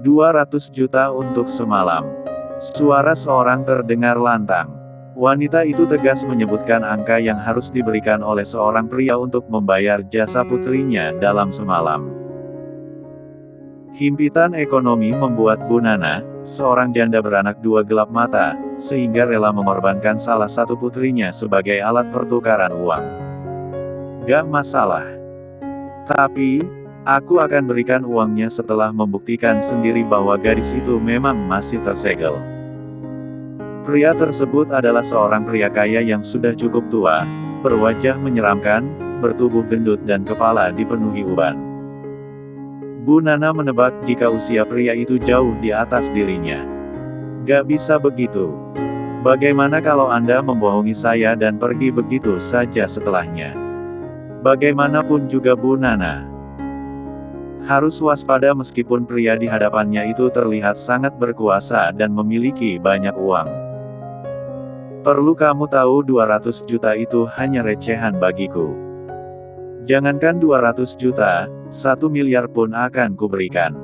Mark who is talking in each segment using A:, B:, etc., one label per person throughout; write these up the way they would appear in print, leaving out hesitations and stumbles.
A: 200 juta untuk semalam. Suara seorang terdengar lantang. Wanita itu tegas menyebutkan angka yang harus diberikan oleh seorang pria untuk membayar jasa putrinya dalam semalam. Himpitan ekonomi membuat Bu Nana, seorang janda beranak dua gelap mata, sehingga rela mengorbankan salah satu putrinya sebagai alat pertukaran uang. Gak masalah. Tapi, aku akan berikan uangnya setelah membuktikan sendiri bahwa gadis itu memang masih tersegel. Pria tersebut adalah seorang pria kaya yang sudah cukup tua, berwajah menyeramkan, bertubuh gendut dan kepala dipenuhi uban. Bu Nana menebak jika usia pria itu jauh di atas dirinya. Gak bisa begitu. Bagaimana kalau Anda membohongi saya dan pergi begitu saja setelahnya? Bagaimanapun juga Bu Nana harus waspada meskipun pria di hadapannya itu terlihat sangat berkuasa dan memiliki banyak uang. Perlu kamu tahu 200 juta itu hanya recehan bagiku. Jangankan 200 juta, 1 miliar pun akan kuberikan.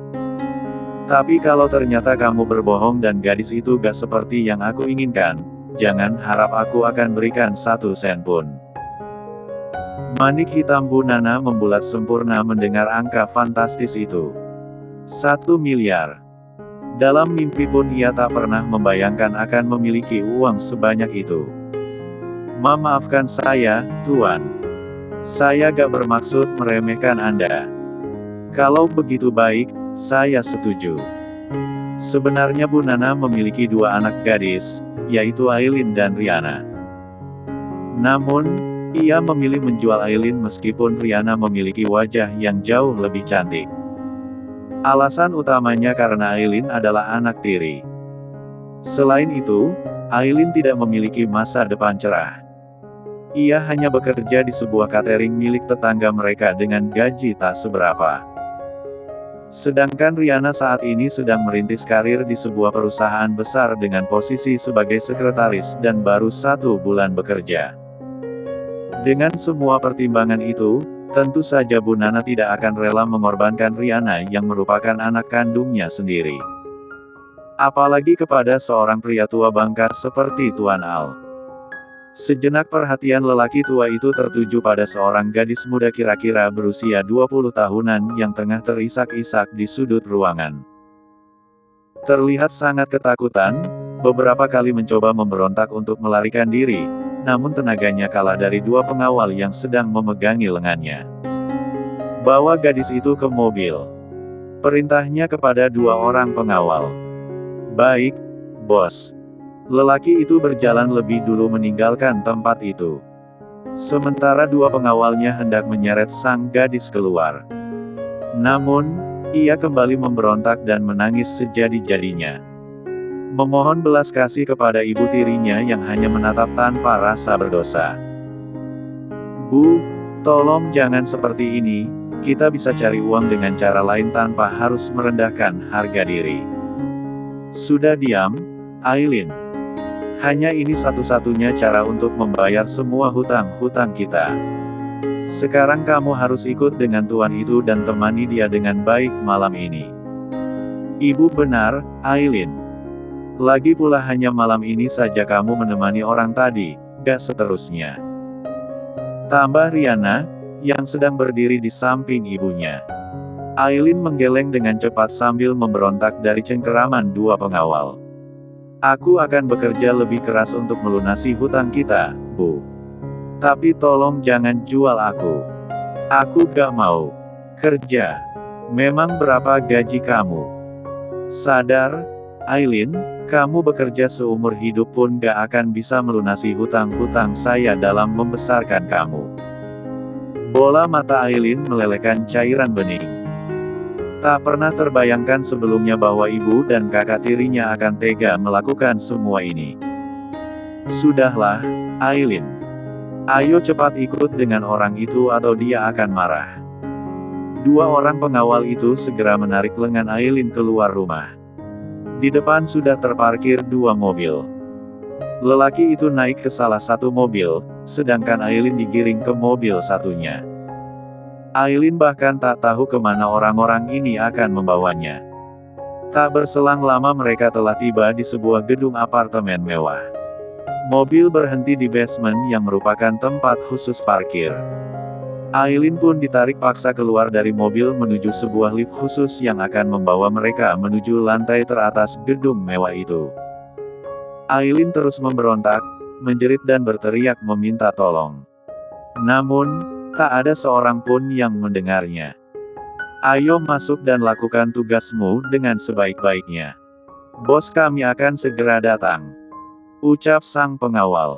A: Tapi kalau ternyata kamu berbohong dan gadis itu gak seperti yang aku inginkan, jangan harap aku akan berikan 1 sen pun. Manik hitam Bu Nana membulat sempurna mendengar angka fantastis itu. 1 miliar. Dalam mimpi pun ia tak pernah membayangkan akan memiliki uang sebanyak itu. Maafkan saya, Tuan. Saya gak bermaksud meremehkan Anda. Kalau begitu baik, saya setuju. Sebenarnya Bu Nana memiliki 2 anak gadis, yaitu Aileen dan Riana. Namun, ia memilih menjual Aileen meskipun Riana memiliki wajah yang jauh lebih cantik. Alasan utamanya karena Aileen adalah anak tiri. Selain itu, Aileen tidak memiliki masa depan cerah. Ia hanya bekerja di sebuah catering milik tetangga mereka dengan gaji tak seberapa. Sedangkan Riana saat ini sedang merintis karir di sebuah perusahaan besar dengan posisi sebagai sekretaris dan baru 1 bulan bekerja. Dengan semua pertimbangan itu, tentu saja Bu Nana tidak akan rela mengorbankan Riana yang merupakan anak kandungnya sendiri. Apalagi kepada seorang pria tua bangka seperti Tuan Al. Sejenak perhatian lelaki tua itu tertuju pada seorang gadis muda kira-kira berusia 20 tahunan yang tengah terisak-isak di sudut ruangan. Terlihat sangat ketakutan, beberapa kali mencoba memberontak untuk melarikan diri, namun tenaganya kalah dari 2 pengawal yang sedang memegangi lengannya. Bawa gadis itu ke mobil. Perintahnya kepada 2 orang pengawal. Baik, bos. Lelaki itu berjalan lebih dulu meninggalkan tempat itu. Sementara 2 pengawalnya hendak menyeret sang gadis keluar. Namun, ia kembali memberontak dan menangis sejadi-jadinya. Memohon belas kasih kepada ibu tirinya yang hanya menatap tanpa rasa berdosa. Bu, tolong jangan seperti ini, kita bisa cari uang dengan cara lain tanpa harus merendahkan harga diri. Sudah diam, Aileen. Hanya ini satu-satunya cara untuk membayar semua hutang-hutang kita. Sekarang kamu harus ikut dengan tuan itu dan temani dia dengan baik malam ini. Ibu benar, Aileen. Lagi pula hanya malam ini saja kamu menemani orang tadi, gak seterusnya. Tambah Riana, yang sedang berdiri di samping ibunya. Aileen menggeleng dengan cepat sambil memberontak dari cengkeraman 2 pengawal. Aku akan bekerja lebih keras untuk melunasi hutang kita, Bu. Tapi tolong jangan jual aku. Aku gak mau kerja. Memang berapa gaji kamu? Sadar, Aileen, kamu bekerja seumur hidup pun gak akan bisa melunasi hutang-hutang saya dalam membesarkan kamu. Bola mata Aileen melelehkan cairan bening. Tak pernah terbayangkan sebelumnya bahwa ibu dan kakak tirinya akan tega melakukan semua ini. Sudahlah, Aileen. Ayo cepat ikut dengan orang itu atau dia akan marah. 2 orang pengawal itu segera menarik lengan Aileen keluar rumah. Di depan sudah terparkir 2 mobil. Lelaki itu naik ke salah satu mobil, sedangkan Aileen digiring ke mobil satunya. Aileen bahkan tak tahu kemana orang-orang ini akan membawanya. Tak berselang lama mereka telah tiba di sebuah gedung apartemen mewah. Mobil berhenti di basement yang merupakan tempat khusus parkir. Aileen pun ditarik paksa keluar dari mobil menuju sebuah lift khusus yang akan membawa mereka menuju lantai teratas gedung mewah itu. Aileen terus memberontak, menjerit dan berteriak meminta tolong. Namun, tak ada seorang pun yang mendengarnya. Ayo masuk dan lakukan tugasmu dengan sebaik-baiknya. Bos kami akan segera datang, ucap sang pengawal.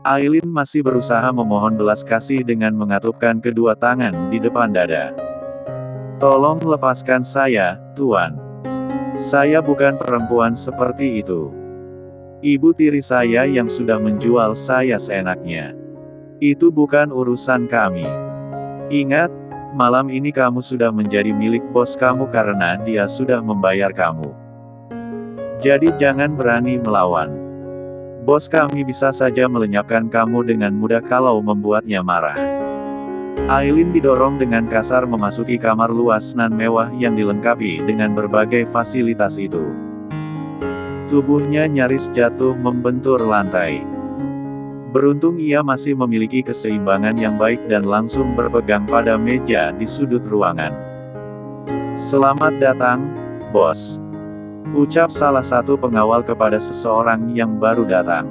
A: Aileen masih berusaha memohon belas kasih dengan mengatupkan kedua tangan di depan dada. Tolong lepaskan saya, Tuan. Saya bukan perempuan seperti itu. Ibu tiri saya yang sudah menjual saya seenaknya. Itu bukan urusan kami. Ingat, malam ini kamu sudah menjadi milik bos kamu karena dia sudah membayar kamu. Jadi jangan berani melawan. Bos kami bisa saja melenyapkan kamu dengan mudah kalau membuatnya marah. Aileen didorong dengan kasar memasuki kamar luas nan mewah yang dilengkapi dengan berbagai fasilitas itu. Tubuhnya nyaris jatuh membentur lantai. Beruntung ia masih memiliki keseimbangan yang baik dan langsung berpegang pada meja di sudut ruangan. Selamat datang, bos. Ucap salah satu pengawal kepada seseorang yang baru datang.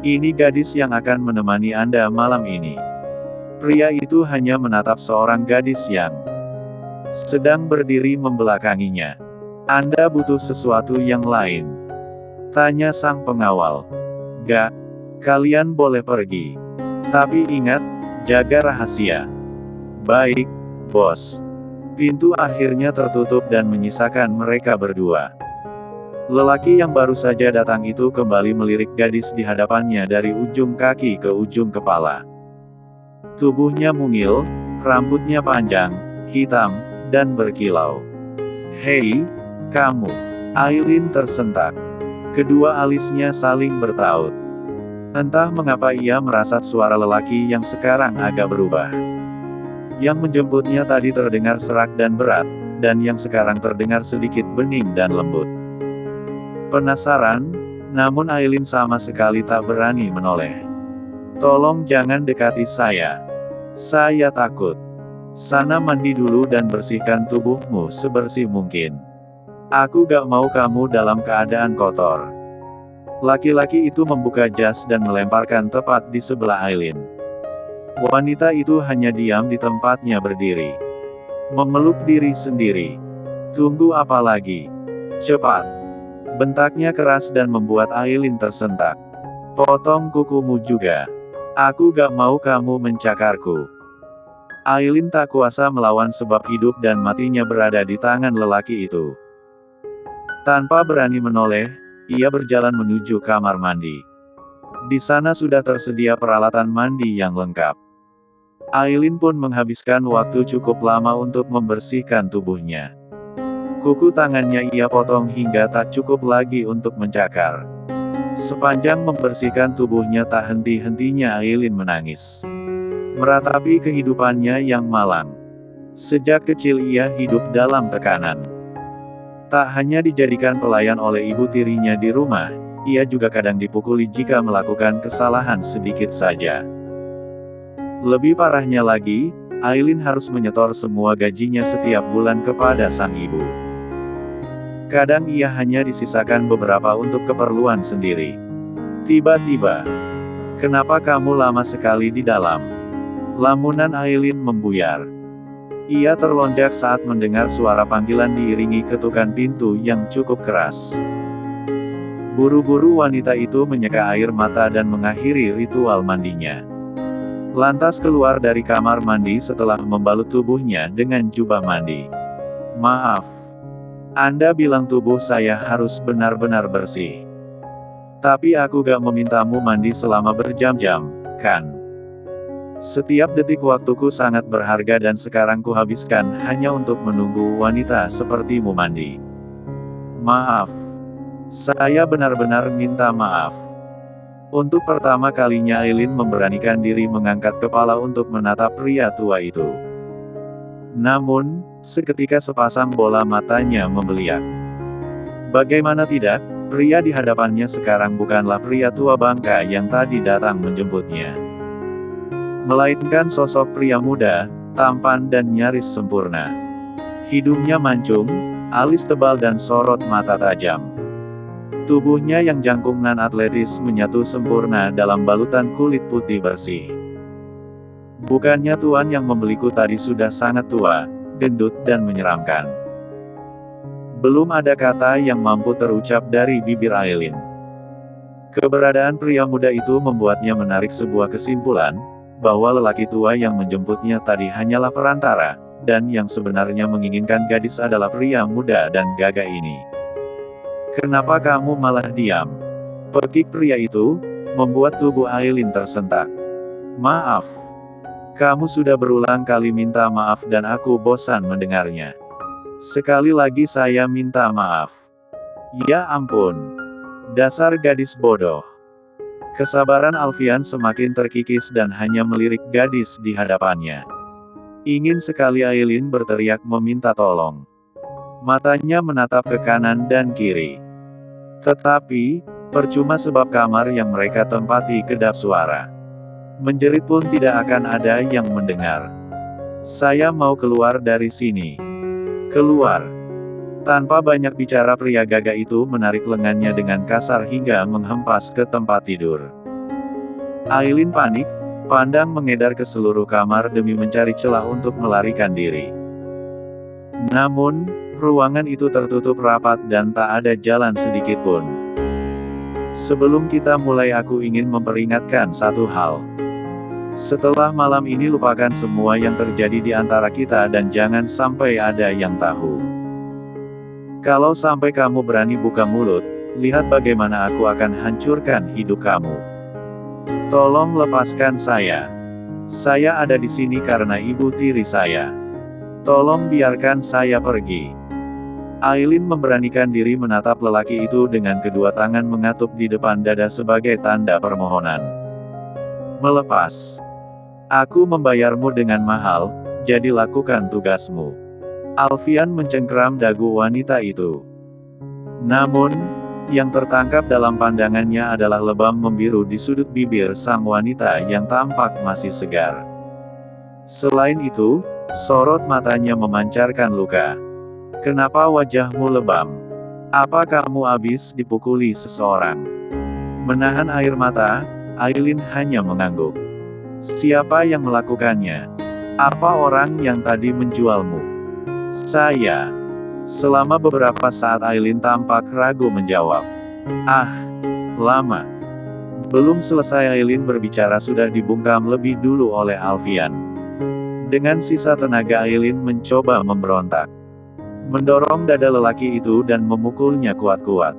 A: Ini gadis yang akan menemani Anda malam ini. Pria itu hanya menatap seorang gadis yang sedang berdiri membelakanginya. Anda butuh sesuatu yang lain? Tanya sang pengawal. Gak, kalian boleh pergi. Tapi ingat, jaga rahasia. Baik, bos. Pintu akhirnya tertutup dan menyisakan mereka berdua. Lelaki yang baru saja datang itu kembali melirik gadis di hadapannya dari ujung kaki ke ujung kepala. Tubuhnya mungil, rambutnya panjang, hitam, dan berkilau. Hei, kamu. Aileen tersentak. Kedua alisnya saling bertaut. Entah mengapa ia merasa suara lelaki yang sekarang agak berubah. Yang menjemputnya tadi terdengar serak dan berat, dan yang sekarang terdengar sedikit bening dan lembut. Penasaran, namun Aileen sama sekali tak berani menoleh. Tolong jangan dekati saya. Saya takut. Sana mandi dulu dan bersihkan tubuhmu sebersih mungkin. Aku gak mau kamu dalam keadaan kotor. Laki-laki itu membuka jas dan melemparkan tepat di sebelah Aileen. Wanita itu hanya diam di tempatnya berdiri. Memeluk diri sendiri. Tunggu apa lagi? Cepat. Bentaknya keras dan membuat Aileen tersentak. Potong kukumu juga. Aku gak mau kamu mencakarku. Aileen tak kuasa melawan sebab hidup dan matinya berada di tangan lelaki itu. Tanpa berani menoleh, ia berjalan menuju kamar mandi. Di sana sudah tersedia peralatan mandi yang lengkap. Aileen pun menghabiskan waktu cukup lama untuk membersihkan tubuhnya. Kuku tangannya ia potong hingga tak cukup lagi untuk mencakar. Sepanjang membersihkan tubuhnya tak henti-hentinya Aileen menangis. Meratapi kehidupannya yang malang. Sejak kecil ia hidup dalam tekanan. Tak hanya dijadikan pelayan oleh ibu tirinya di rumah, ia juga kadang dipukuli jika melakukan kesalahan sedikit saja. Lebih parahnya lagi, Aileen harus menyetor semua gajinya setiap bulan kepada sang ibu. Kadang ia hanya disisakan beberapa untuk keperluan sendiri. Tiba-tiba, kenapa kamu lama sekali di dalam? Lamunan Aileen membuyar. Ia terlonjak saat mendengar suara panggilan diiringi ketukan pintu yang cukup keras. Buru-buru wanita itu menyeka air mata dan mengakhiri ritual mandinya. Lantas keluar dari kamar mandi setelah membalut tubuhnya dengan jubah mandi. Maaf. Anda bilang tubuh saya harus benar-benar bersih. Tapi aku gak memintamu mandi selama berjam-jam, kan? Setiap detik waktuku sangat berharga dan sekarang kuhabiskan hanya untuk menunggu wanita sepertimu mandi. Maaf. Saya benar-benar minta maaf. Untuk pertama kalinya Aileen memberanikan diri mengangkat kepala untuk menatap pria tua itu. Namun, seketika sepasang bola matanya membeliak. Bagaimana tidak, pria di hadapannya sekarang bukanlah pria tua bangka yang tadi datang menjemputnya. Melainkan sosok pria muda, tampan dan nyaris sempurna. Hidungnya mancung, alis tebal dan sorot mata tajam. Tubuhnya yang jangkung nan atletis menyatu sempurna dalam balutan kulit putih bersih. Bukannya tuan yang membeliku tadi sudah sangat tua, gendut dan menyeramkan. Belum ada kata yang mampu terucap dari bibir Aileen. Keberadaan pria muda itu membuatnya menarik sebuah kesimpulan, bahwa lelaki tua yang menjemputnya tadi hanyalah perantara, dan yang sebenarnya menginginkan gadis adalah pria muda dan gagah ini. Kenapa kamu malah diam? Pekik pria itu, membuat tubuh Aileen tersentak. Maaf. Kamu sudah berulang kali minta maaf dan aku bosan mendengarnya. Sekali lagi saya minta maaf. Ya ampun. Dasar gadis bodoh. Kesabaran Alfian semakin terkikis dan hanya melirik gadis di hadapannya. Ingin sekali Aileen berteriak meminta tolong. Matanya menatap ke kanan dan kiri. Tetapi, percuma sebab kamar yang mereka tempati kedap suara. Menjerit pun tidak akan ada yang mendengar. Saya mau keluar dari sini. Keluar. Tanpa banyak bicara pria gagah itu menarik lengannya dengan kasar hingga menghempas ke tempat tidur. Aileen panik, pandang mengedar ke seluruh kamar demi mencari celah untuk melarikan diri. Namun, ruangan itu tertutup rapat dan tak ada jalan sedikit pun. Sebelum kita mulai aku ingin memperingatkan satu hal. Setelah malam ini lupakan semua yang terjadi di antara kita dan jangan sampai ada yang tahu. Kalau sampai kamu berani buka mulut, lihat bagaimana aku akan hancurkan hidup kamu. Tolong lepaskan saya. Saya ada di sini karena ibu tiri saya. Tolong biarkan saya pergi. Aileen memberanikan diri menatap lelaki itu dengan kedua tangan mengatup di depan dada sebagai tanda permohonan. Melepas. Aku membayarmu dengan mahal, jadi lakukan tugasmu. Alfian mencengkeram dagu wanita itu. Namun, yang tertangkap dalam pandangannya adalah lebam membiru di sudut bibir sang wanita yang tampak masih segar. Selain itu, sorot matanya memancarkan luka. Kenapa wajahmu lebam? Apa kamu habis dipukuli seseorang? Menahan air mata, Aileen hanya mengangguk. Siapa yang melakukannya? Apa orang yang tadi menjualmu? Saya. Selama beberapa saat Aileen tampak ragu menjawab. Ah, lama. Belum selesai Aileen berbicara sudah dibungkam lebih dulu oleh Alfian. Dengan sisa tenaga Aileen mencoba memberontak. Mendorong dada lelaki itu dan memukulnya kuat-kuat.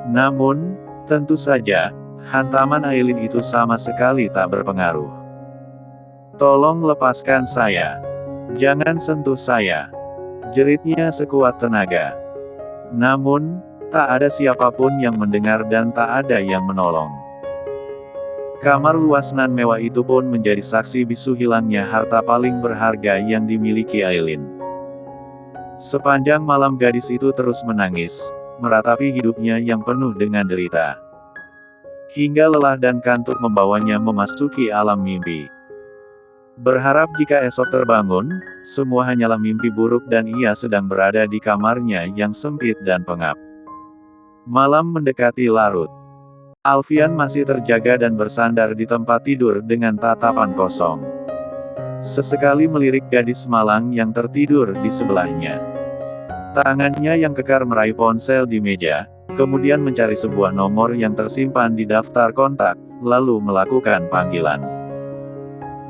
A: Namun, tentu saja, hantaman Aileen itu sama sekali tak berpengaruh. Tolong lepaskan saya. Jangan sentuh saya. Jeritnya sekuat tenaga. Namun, tak ada siapapun yang mendengar dan tak ada yang menolong. Kamar luas nan mewah itu pun menjadi saksi bisu hilangnya harta paling berharga yang dimiliki Aileen. Sepanjang malam gadis itu terus menangis, meratapi hidupnya yang penuh dengan derita. Hingga lelah dan kantuk membawanya memasuki alam mimpi. Berharap jika esok terbangun, semua hanyalah mimpi buruk dan ia sedang berada di kamarnya yang sempit dan pengap. Malam mendekati larut. Alfian masih terjaga dan bersandar di tempat tidur dengan tatapan kosong. Sesekali melirik gadis malang yang tertidur di sebelahnya. Tangannya yang kekar meraih ponsel di meja, kemudian mencari sebuah nomor yang tersimpan di daftar kontak, lalu melakukan panggilan.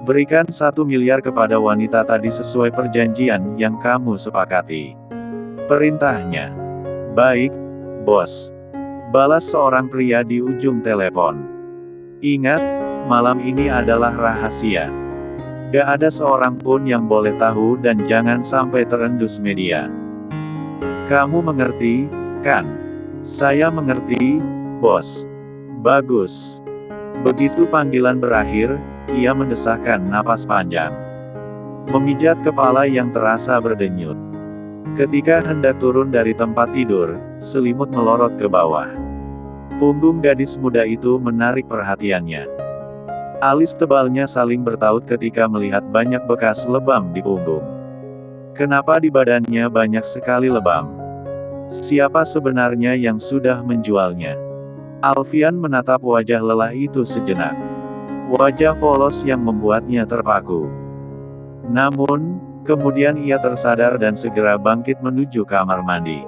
A: Berikan 1 miliar kepada wanita tadi sesuai perjanjian yang kamu sepakati. Perintahnya. Baik, bos. Balas seorang pria di ujung telepon. Ingat, malam ini adalah rahasia. Gak ada seorang pun yang boleh tahu dan jangan sampai terendus media. Kamu mengerti, kan? Saya mengerti, bos. Bagus. Begitu panggilan berakhir, ia mendesahkan napas panjang. memijat kepala yang terasa berdenyut. Ketika hendak turun dari tempat tidur, selimut melorot ke bawah. Punggung gadis muda itu menarik perhatiannya. Alis tebalnya saling bertaut ketika melihat banyak bekas lebam di punggung. Kenapa di badannya banyak sekali lebam? Siapa sebenarnya yang sudah menjualnya? Alfian menatap wajah lelah itu sejenak. Wajah polos yang membuatnya terpaku. Namun, kemudian ia tersadar dan segera bangkit menuju kamar mandi.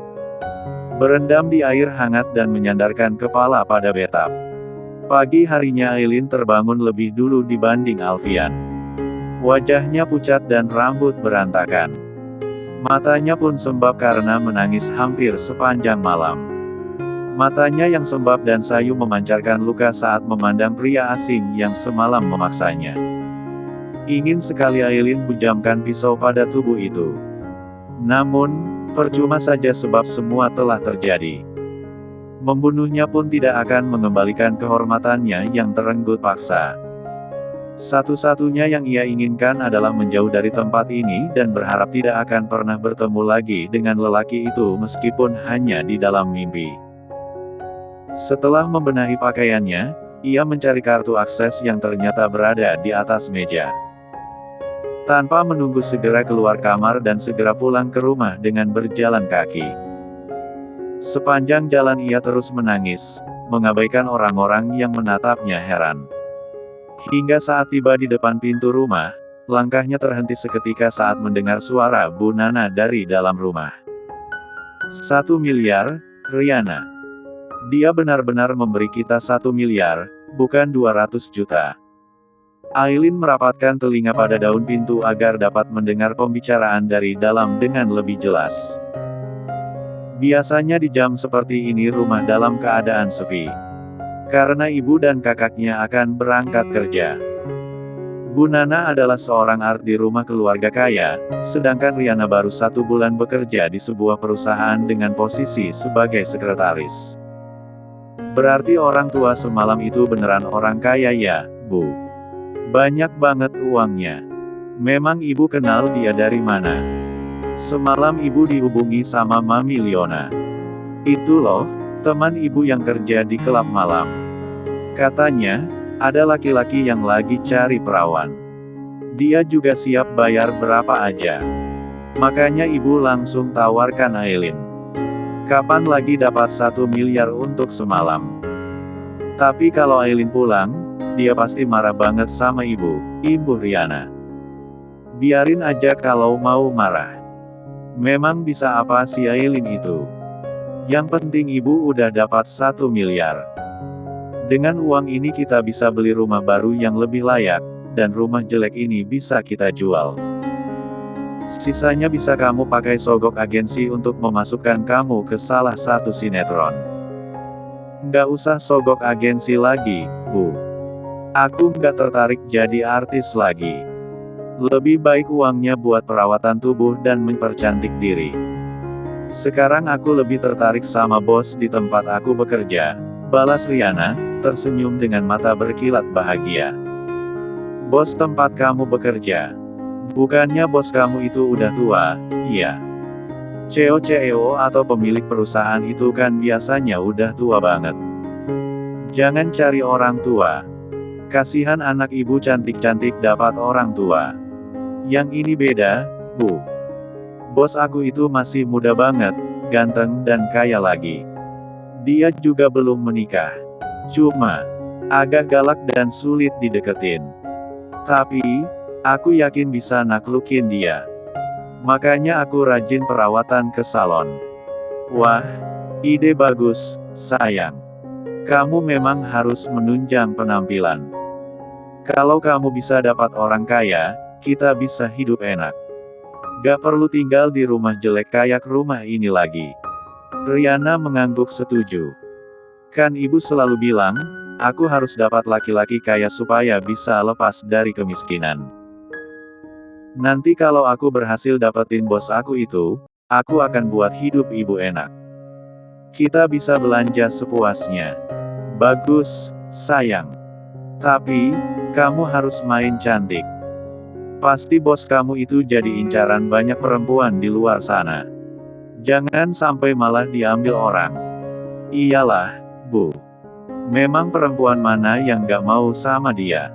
A: Berendam di air hangat dan menyandarkan kepala pada bathtub. Pagi harinya Aileen terbangun lebih dulu dibanding Alfian. Wajahnya pucat dan rambut berantakan. Matanya pun sembab karena menangis hampir sepanjang malam. Matanya yang sembab dan sayu memancarkan luka saat memandang pria asing yang semalam memaksanya. Ingin sekali Aileen hujamkan pisau pada tubuh itu. Namun, percuma saja sebab semua telah terjadi. Membunuhnya pun tidak akan mengembalikan kehormatannya yang terenggut paksa. Satu-satunya yang ia inginkan adalah menjauh dari tempat ini dan berharap tidak akan pernah bertemu lagi dengan lelaki itu meskipun hanya di dalam mimpi. Setelah membenahi pakaiannya, ia mencari kartu akses yang ternyata berada di atas meja. Tanpa menunggu segera keluar kamar dan segera pulang ke rumah dengan berjalan kaki. Sepanjang jalan ia terus menangis, mengabaikan orang-orang yang menatapnya heran. Hingga saat tiba di depan pintu rumah, langkahnya terhenti seketika saat mendengar suara Bu Nana dari dalam rumah. 1 miliar, Riana. Dia benar-benar memberi kita 1 miliar, bukan 200 juta. Aileen merapatkan telinga pada daun pintu agar dapat mendengar pembicaraan dari dalam dengan lebih jelas. Biasanya di jam seperti ini rumah dalam keadaan sepi. Karena ibu dan kakaknya akan berangkat kerja. Bu Nana adalah seorang art di rumah keluarga kaya, sedangkan Riana baru 1 bulan bekerja di sebuah perusahaan dengan posisi sebagai sekretaris. Berarti orang tua semalam itu beneran orang kaya ya, Bu? Banyak banget uangnya. Memang ibu kenal dia dari mana? Semalam ibu dihubungi sama Mami Liona. Itu loh, teman ibu yang kerja di klub malam. Katanya, ada laki-laki yang lagi cari perawan. Dia juga siap bayar berapa aja. Makanya ibu langsung tawarkan Aileen. Kapan lagi dapat 1 miliar untuk semalam? Tapi kalau Aileen pulang, dia pasti marah banget sama Ibu Riana. Biarin aja kalau mau marah. Memang bisa apa si Aileen itu? Yang penting ibu udah dapat 1 miliar. Dengan uang ini kita bisa beli rumah baru yang lebih layak, dan rumah jelek ini bisa kita jual. Sisanya bisa kamu pakai sogok agensi untuk memasukkan kamu ke salah satu sinetron. Nggak usah sogok agensi lagi, Bu. Aku nggak tertarik jadi artis lagi. Lebih baik uangnya buat perawatan tubuh dan mempercantik diri. Sekarang aku lebih tertarik sama bos di tempat aku bekerja, balas Riana, tersenyum dengan mata berkilat bahagia. Bos tempat kamu bekerja? Bukannya bos kamu itu udah tua, iya? CEO atau pemilik perusahaan itu kan biasanya udah tua banget. Jangan cari orang tua. Kasihan anak ibu cantik-cantik dapat orang tua. Yang ini beda, Bu. Bos aku itu masih muda banget, ganteng dan kaya lagi. Dia juga belum menikah. Cuma, agak galak dan sulit dideketin. Tapi, aku yakin bisa naklukin dia. Makanya aku rajin perawatan ke salon. Wah, ide bagus, sayang. Kamu memang harus menunjang penampilan. Kalau kamu bisa dapat orang kaya, kita bisa hidup enak. Gak perlu tinggal di rumah jelek kayak rumah ini lagi. Riana mengangguk setuju. Kan ibu selalu bilang, aku harus dapat laki-laki kaya supaya bisa lepas dari kemiskinan. Nanti kalau aku berhasil dapetin bos aku itu, aku akan buat hidup ibu enak. Kita bisa belanja sepuasnya. Bagus, sayang. Tapi, kamu harus main cantik. Pasti bos kamu itu jadi incaran banyak perempuan di luar sana. Jangan sampai malah diambil orang. Iyalah, Bu. Memang perempuan mana yang gak mau sama dia?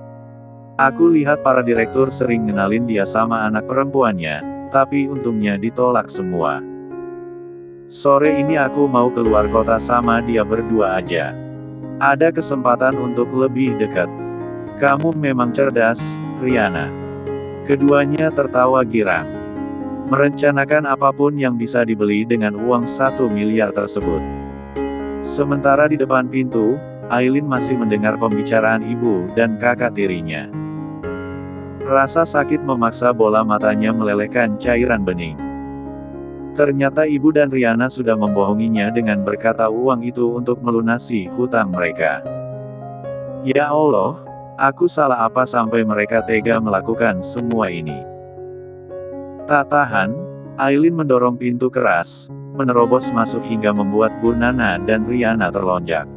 A: Aku lihat para direktur sering ngenalin dia sama anak perempuannya, tapi untungnya ditolak semua. Sore ini aku mau keluar kota sama dia berdua aja. Ada kesempatan untuk lebih dekat. Kamu memang cerdas, Riana. Keduanya tertawa girang. Merencanakan apapun yang bisa dibeli dengan uang 1 miliar tersebut. Sementara di depan pintu, Aileen masih mendengar pembicaraan ibu dan kakak tirinya. Rasa sakit memaksa bola matanya melelehkan cairan bening. Ternyata ibu dan Riana sudah membohonginya dengan berkata uang itu untuk melunasi hutang mereka. Ya Allah, aku salah apa sampai mereka tega melakukan semua ini? Tak tahan, Aileen mendorong pintu keras, menerobos masuk hingga membuat Bu Nana dan Riana terlonjak.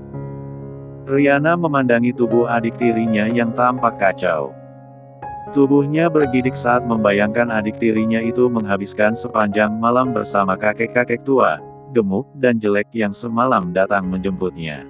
A: Riana memandangi tubuh adik tirinya yang tampak kacau. Tubuhnya bergidik saat membayangkan adik tirinya itu menghabiskan sepanjang malam bersama kakek-kakek tua, gemuk dan jelek yang semalam datang menjemputnya.